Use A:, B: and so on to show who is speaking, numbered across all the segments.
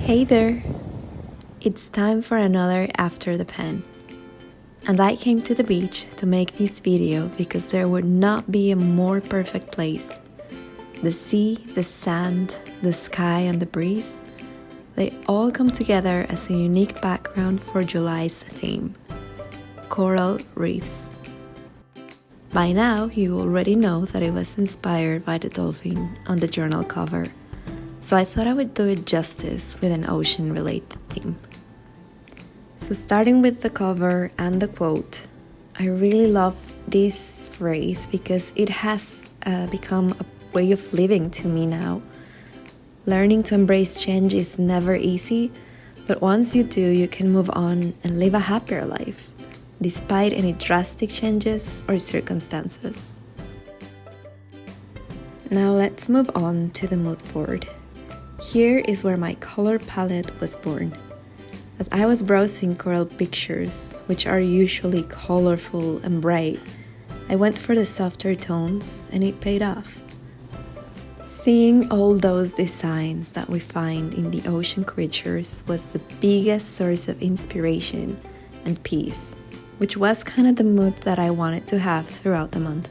A: Hey there! It's time for another After the Pen. And I came to the beach to make this video because there would not be a more perfect place. The sea, the sand, the sky and the breeze, they all come together as a unique background for July's theme, coral reefs. By now, you already know that it was inspired by the dolphin on the journal cover, so I thought I would do it justice with an ocean-related theme. So starting with the cover and the quote, I really love this phrase because it has become a way of living to me now. Learning to embrace change is never easy, but once you do, you can move on and live a happier life, despite any drastic changes or circumstances. Now let's move on to the mood board. Here is where my color palette was born. As I was browsing coral pictures, which are usually colorful and bright, I went for the softer tones and it paid off. Seeing all those designs that we find in the ocean creatures was the biggest source of inspiration and peace, which was kind of the mood that I wanted to have throughout the month.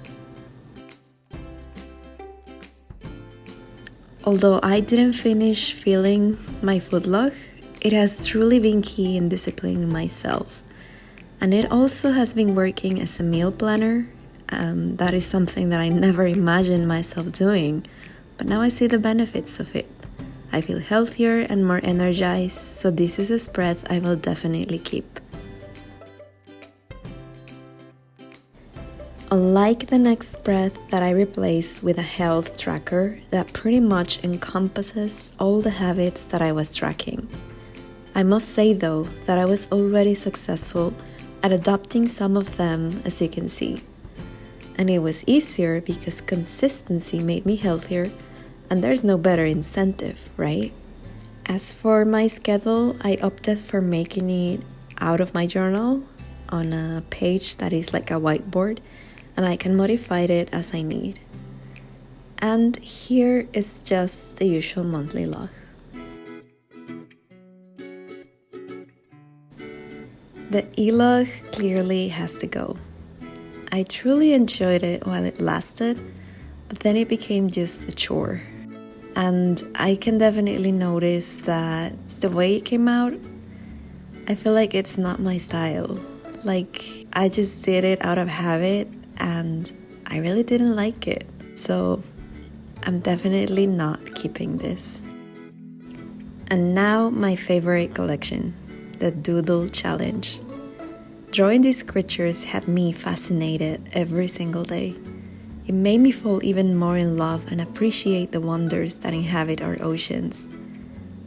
A: Although I didn't finish filling my food log, it has truly been key in disciplining myself. And it also has been working as a meal planner. That is something that I never imagined myself doing, but now I see the benefits of it. I feel healthier and more energized, so this is a spread I will definitely keep. Unlike the next spread that I replaced with a health tracker that pretty much encompasses all the habits that I was tracking. I must say though that I was already successful at adopting some of them, as you can see. And it was easier because consistency made me healthier, and there's no better incentive, right? As for my schedule, I opted for making it out of my journal on a page that is like a whiteboard, and I can modify it as I need. And here is just the usual monthly log. The e-log clearly has to go. I truly enjoyed it while it lasted, but then it became just a chore. And I can definitely notice that the way it came out, I feel like it's not my style. Like, I just did it out of habit and I really didn't like it. So I'm definitely not keeping this. And now my favorite collection, the Doodle challenge. Drawing these creatures had me fascinated every single day. It made me fall even more in love and appreciate the wonders that inhabit our oceans.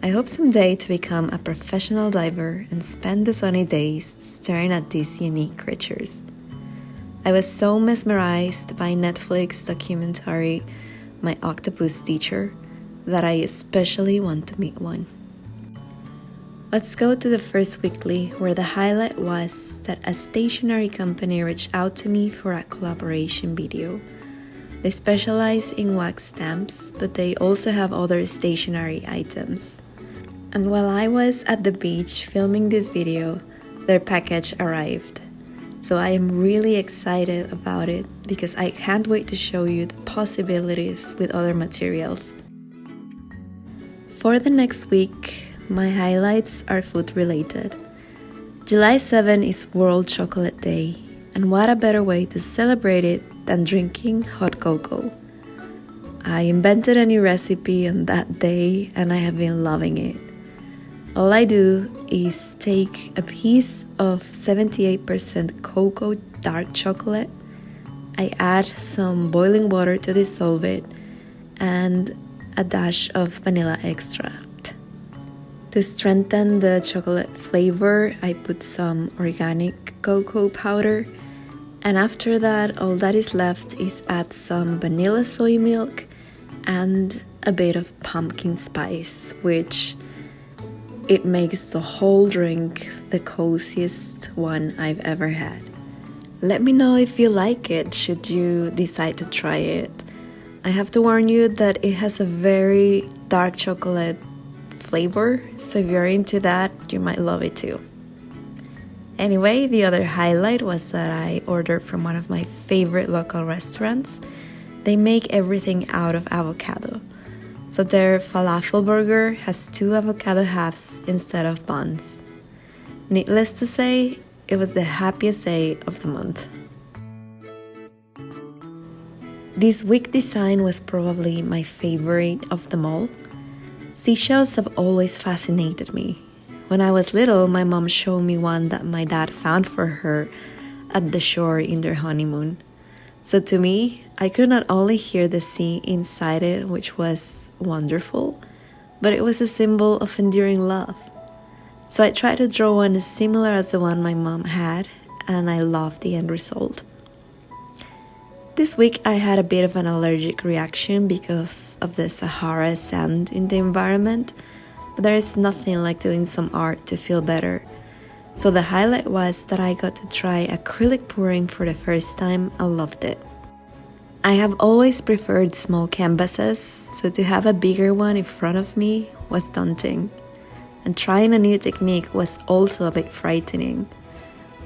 A: I hope someday to become a professional diver and spend the sunny days staring at these unique creatures. I was so mesmerized by Netflix documentary My Octopus Teacher that I especially want to meet one. Let's go to the first weekly, where the highlight was that a stationery company reached out to me for a collaboration video. They specialize in wax stamps, but they also have other stationery items. And while I was at the beach filming this video, their package arrived. So I am really excited about it because I can't wait to show you the possibilities with other materials. For the next week, my highlights are food related. July 7 is World Chocolate Day, and what a better way to celebrate it than drinking hot cocoa. I invented a new recipe on that day and I have been loving it. All I do is take a piece of 78% cocoa dark chocolate, I add some boiling water to dissolve it, and a dash of vanilla extract. To strengthen the chocolate flavor, I put some organic cocoa powder, and after that, all that is left is add some vanilla soy milk and a bit of pumpkin spice, which it makes the whole drink the coziest one I've ever had. Let me know if you like it, should you decide to try it. I have to warn you that it has a very dark chocolate flavor, so if you're into that, you might love it too. Anyway, the other highlight was that I ordered from one of my favorite local restaurants. They make everything out of avocado. So their falafel burger has 2 avocado halves instead of buns. Needless to say, it was the happiest day of the month. This wig design was probably my favorite of them all. Seashells have always fascinated me. When I was little, my mom showed me one that my dad found for her at the shore in their honeymoon. So to me, I could not only hear the sea inside it, which was wonderful, but it was a symbol of enduring love. So I tried to draw one as similar as the one my mom had, and I loved the end result. This week I had a bit of an allergic reaction because of the Sahara sand in the environment, but there is nothing like doing some art to feel better. So the highlight was that I got to try acrylic pouring for the first time and loved it. I have always preferred small canvases, so to have a bigger one in front of me was daunting. And trying a new technique was also a bit frightening.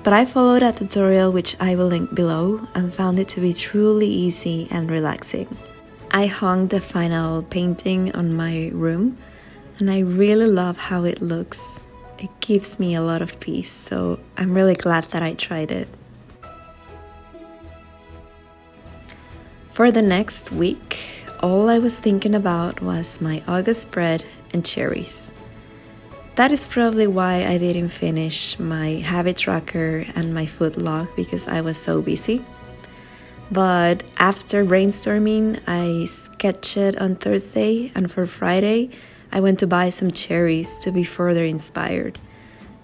A: But I followed a tutorial which I will link below and found it to be truly easy and relaxing. I hung the final painting on my room and I really love how it looks. It gives me a lot of peace, so I'm really glad that I tried it. For the next week, all I was thinking about was my August spread and cherries. That is probably why I didn't finish my habit tracker and my food log because I was so busy. But after brainstorming, I sketched it on Thursday, and for Friday, I went to buy some cherries to be further inspired.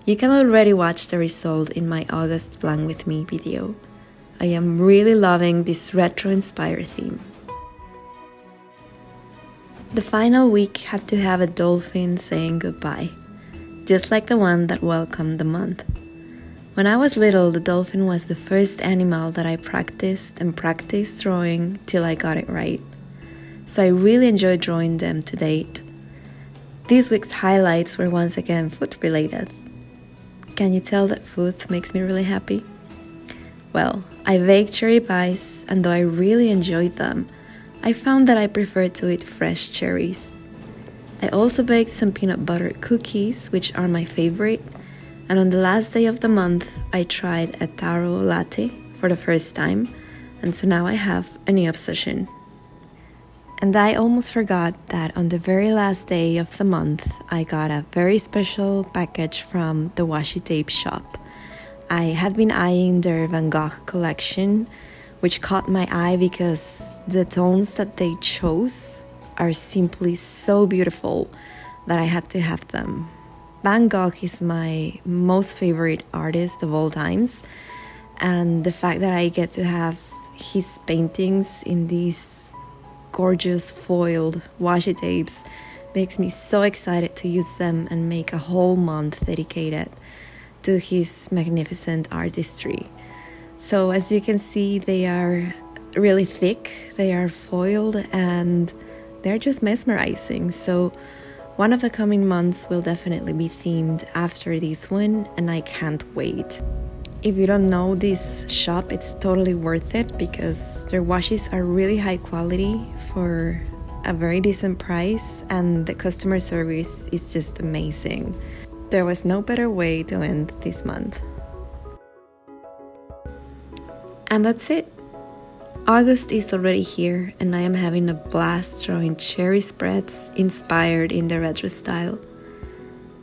A: You can already watch the result in my August Plan With Me video. I am really loving this retro-inspired theme. The final week had to have a dolphin saying goodbye, just like the one that welcomed the month. When I was little, the dolphin was the first animal that I practiced drawing till I got it right. So I really enjoyed drawing them to date. This week's highlights were once again food related. Can you tell that food makes me really happy? Well, I baked cherry pies, and though I really enjoyed them, I found that I prefer to eat fresh cherries. I also baked some peanut butter cookies, which are my favorite, and on the last day of the month, I tried a taro latte for the first time, and so now I have a new obsession. And I almost forgot that on the very last day of the month, I got a very special package from the washi tape shop. I had been eyeing their Van Gogh collection, which caught my eye because the tones that they chose are simply so beautiful that I had to have them. Van Gogh is my most favorite artist of all times, and the fact that I get to have his paintings in these gorgeous foiled washi tapes makes me so excited to use them and make a whole month dedicated to his magnificent artistry. So as you can see, they are really thick, they are foiled, and they're just mesmerizing. So one of the coming months will definitely be themed after this one, and I can't wait. If you don't know this shop, it's totally worth it because their washes are really high quality for a very decent price, and the customer service is just amazing. There was no better way to end this month. And that's it. August is already here, and I am having a blast drawing cherry spreads inspired in the retro style.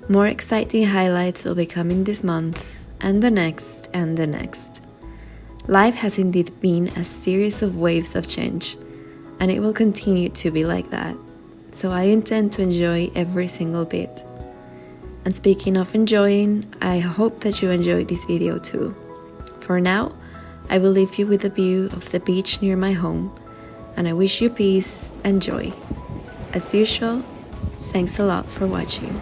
A: More exciting highlights will be coming this month, and the next, and the next. Life has indeed been a series of waves of change, and it will continue to be like that. So I intend to enjoy every single bit. And speaking of enjoying, I hope that you enjoyed this video too. For now, I will leave you with a view of the beach near my home, and I wish you peace and joy. As usual, thanks a lot for watching.